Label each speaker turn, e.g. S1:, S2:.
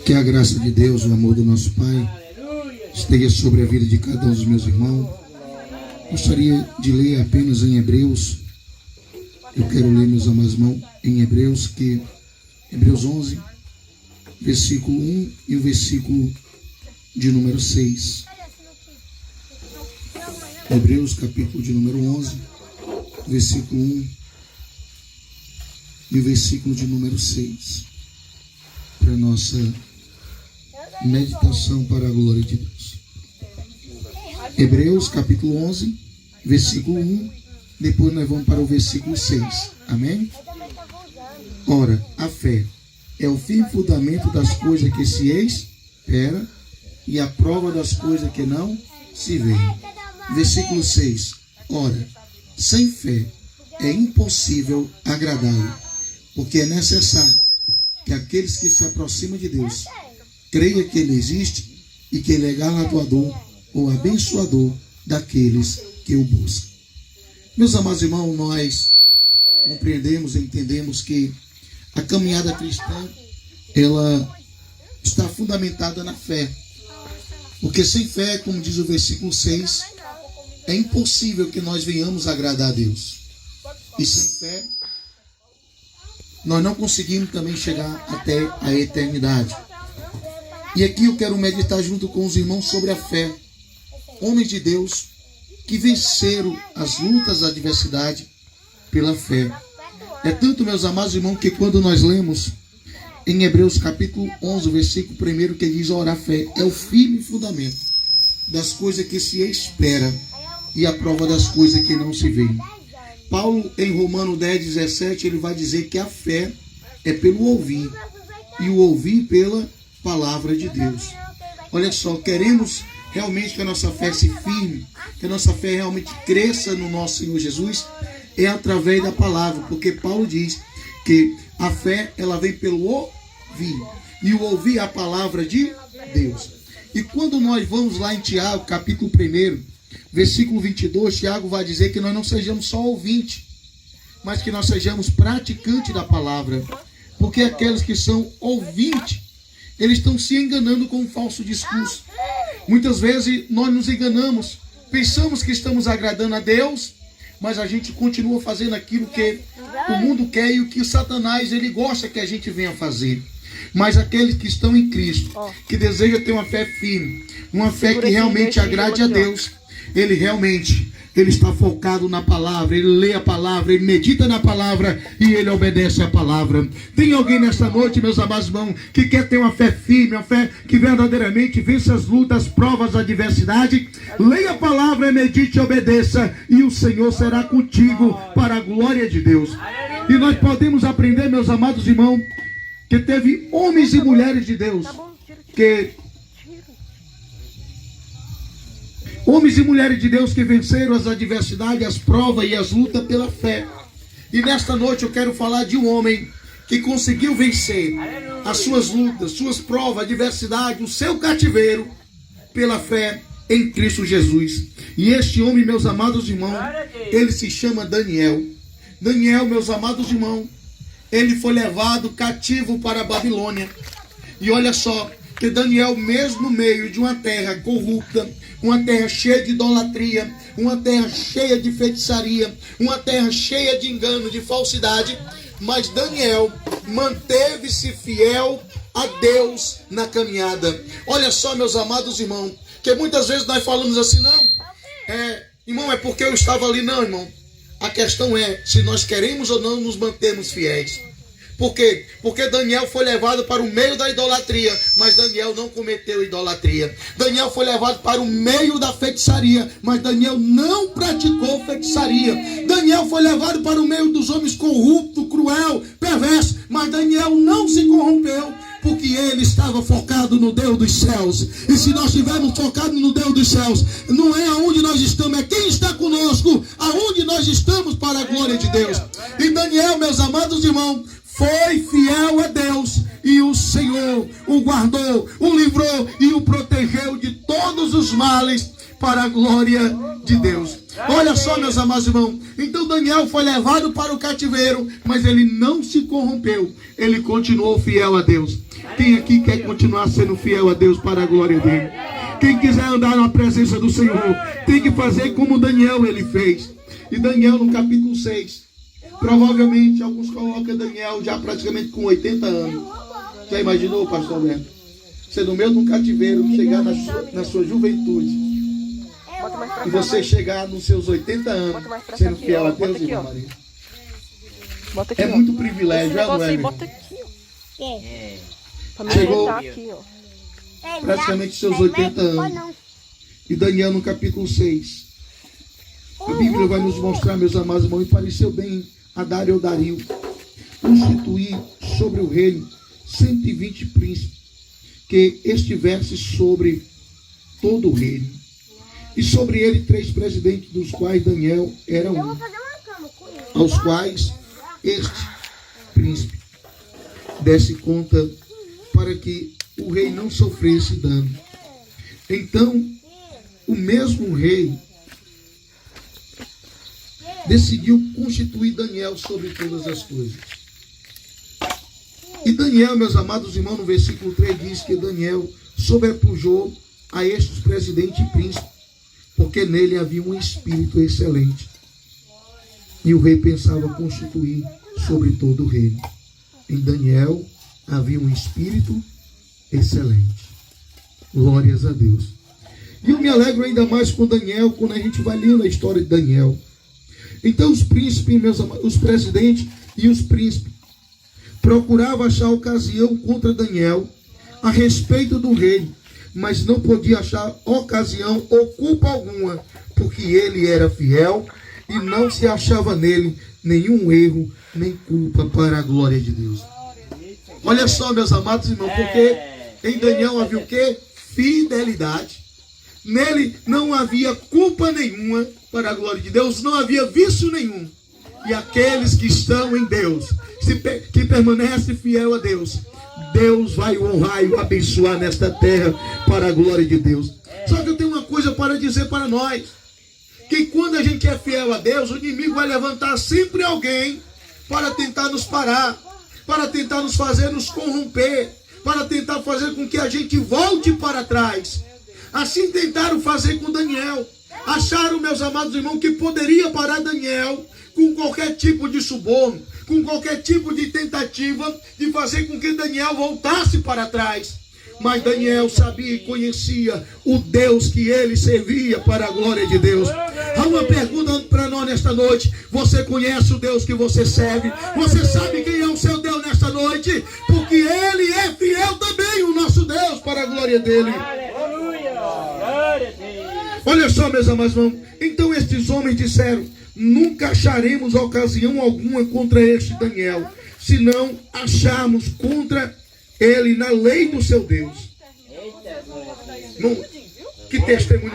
S1: Que a graça de Deus, o amor do nosso Pai, esteja sobre a vida de cada um dos meus irmãos. Gostaria de ler apenas em Hebreus. Eu quero ler, meus amados irmãos, em Hebreus 11, versículo 1 e o versículo de número 6. Hebreus, capítulo de número 11, versículo 1 e o versículo de número 6. Para nossa meditação para a glória de Deus. Hebreus, capítulo 11, versículo 1. Depois nós vamos para o versículo 6. Amém? Ora, a fé é o firme fundamento das coisas que se espera e a prova das coisas que não se veem. Versículo 6. Ora, sem fé é impossível agradá-lo, porque é necessário que aqueles que se aproximam de Deus creiam que Ele existe e que Ele é galardoador ou abençoador daqueles que o buscam. Meus amados irmãos, nós compreendemos e entendemos que a caminhada cristã, ela está fundamentada na fé. Porque sem fé, como diz o versículo 6, é impossível que nós venhamos agradar a Deus. E sem fé, nós não conseguimos também chegar até a eternidade. E aqui eu quero meditar junto com os irmãos sobre a fé. Homens de Deus que venceram as lutas, a adversidade pela fé. É tanto, meus amados irmãos, que quando nós lemos em Hebreus capítulo 11, versículo 1, que diz: ora, a fé é o firme fundamento das coisas que se espera e a prova das coisas que não se veem. Paulo, em Romanos 10, 17, ele vai dizer que a fé é pelo ouvir, e o ouvir pela palavra de Deus. Olha só, queremos realmente que a nossa fé se firme, que a nossa fé realmente cresça no nosso Senhor Jesus, é através da palavra, porque Paulo diz que a fé, ela vem pelo ouvir, e o ouvir é a palavra de Deus. E quando nós vamos lá em Tiago, capítulo 1, versículo 22, Tiago vai dizer que nós não sejamos só ouvintes, mas que nós sejamos praticantes da palavra, porque aqueles que são ouvintes, eles estão se enganando com um falso discurso. Muitas vezes nós nos enganamos, pensamos que estamos agradando a Deus, mas a gente continua fazendo aquilo que o mundo quer e o que Satanás ele gosta que a gente venha fazer. Mas aqueles que estão em Cristo, que desejam ter uma fé firme, uma fé que realmente agrade a Deus, ele está focado na palavra, ele lê a palavra, ele medita na palavra e ele obedece a palavra. Tem alguém nesta noite, meus amados irmãos, que quer ter uma fé firme, uma fé que verdadeiramente vence as lutas, as provas, a adversidade? Leia a palavra, medite e obedeça, e o Senhor será contigo para a glória de Deus. E nós podemos aprender, meus amados irmãos, que teve homens e mulheres de Deus, homens e mulheres de Deus que venceram as adversidades, as provas e as lutas pela fé. E nesta noite eu quero falar de um homem que conseguiu vencer as suas lutas, suas provas, adversidade, o seu cativeiro pela fé em Cristo Jesus. E este homem, meus amados irmãos, ele se chama Daniel. Daniel, meus amados irmãos, ele foi levado cativo para a Babilônia. E olha só, que Daniel, mesmo no meio de uma terra corrupta, uma terra cheia de idolatria, uma terra cheia de feitiçaria, uma terra cheia de engano, de falsidade, mas Daniel manteve-se fiel a Deus na caminhada. Olha só, meus amados irmãos, que muitas vezes nós falamos assim: não, irmão, é porque eu estava ali. Não, irmão, a questão é se nós queremos ou não nos mantermos fiéis. Por quê? Porque Daniel foi levado para o meio da idolatria, mas Daniel não cometeu idolatria. Daniel foi levado para o meio da feitiçaria, mas Daniel não praticou feitiçaria. Daniel foi levado para o meio dos homens corrupto, cruel, perverso, mas Daniel não se corrompeu, porque ele estava focado no Deus dos céus. E se nós estivermos focados no Deus dos céus, não é aonde nós estamos, é quem está conosco, aonde nós estamos para a glória de Deus. E Daniel, meus amados irmãos, foi fiel a Deus, e o Senhor o guardou, o livrou e o protegeu de todos os males para a glória de Deus. Olha só, meus amados irmãos, então Daniel foi levado para o cativeiro, mas ele não se corrompeu, ele continuou fiel a Deus. Quem aqui quer continuar sendo fiel a Deus para a glória dele? Quem quiser andar na presença do Senhor, tem que fazer como Daniel ele fez. E Daniel no capítulo 6, provavelmente alguns colocam Daniel já praticamente com 80 anos. Já imaginou, pastor Alberto? Você no meio de um cativeiro, chegar na sua juventude, e você chegar nos seus 80 anos, sendo fiel a Deus, irmã Maria. É muito privilégio, não é, meu? Chegou praticamente seus 80 anos. E Daniel no capítulo 6. A Bíblia vai nos mostrar, meus amados irmãos, e pareceu bem a Dário ou Dario constituir sobre o reino 120 príncipes que estivessem sobre todo o reino. E sobre ele 3 presidentes, dos quais Daniel era um. Aos quais este príncipe desse conta para que o rei não sofresse dano. Então, o mesmo rei decidiu constituir Daniel sobre todas as coisas. E Daniel, meus amados irmãos, no versículo 3 diz que Daniel sobrepujou a estes presidentes e príncipes, porque nele havia um espírito excelente. E o rei pensava constituir sobre todo o reino. Em Daniel havia um espírito excelente. Glórias a Deus. E eu me alegro ainda mais com Daniel, quando a gente vai lendo a história de Daniel. Então os príncipes, meus amados, os presidentes e os príncipes procuravam achar ocasião contra Daniel a respeito do reino, mas não podia achar ocasião ou culpa alguma, porque ele era fiel e não se achava nele nenhum erro, nem culpa, para a glória de Deus. Olha só, meus amados irmãos, porque em Daniel havia o quê? Fidelidade. Nele não havia culpa nenhuma, para a glória de Deus, não havia vício nenhum. E aqueles que estão em Deus, que permanecem fiel a Deus, Deus vai honrar e abençoar nesta terra para a glória de Deus. Só que eu tenho uma coisa para dizer para nós, que quando a gente é fiel a Deus, o inimigo vai levantar sempre alguém para tentar nos parar, para tentar nos fazer nos corromper, para tentar fazer com que a gente volte para trás. Assim tentaram fazer com Daniel. Acharam, meus amados irmãos, que poderia parar Daniel com qualquer tipo de suborno, com qualquer tipo de tentativa de fazer com que Daniel voltasse para trás. Mas Daniel sabia e conhecia o Deus que ele servia, para a glória de Deus. Há uma pergunta para nós nesta noite. Você conhece o Deus que você serve? Você sabe quem é o seu Deus nesta noite? Porque ele é fiel também, o nosso Deus, para a glória dele. Olha só, meus amados irmãos. Então estes homens disseram: nunca acharemos ocasião alguma contra este Daniel, se não acharmos contra ele na lei do seu Deus. Que testemunho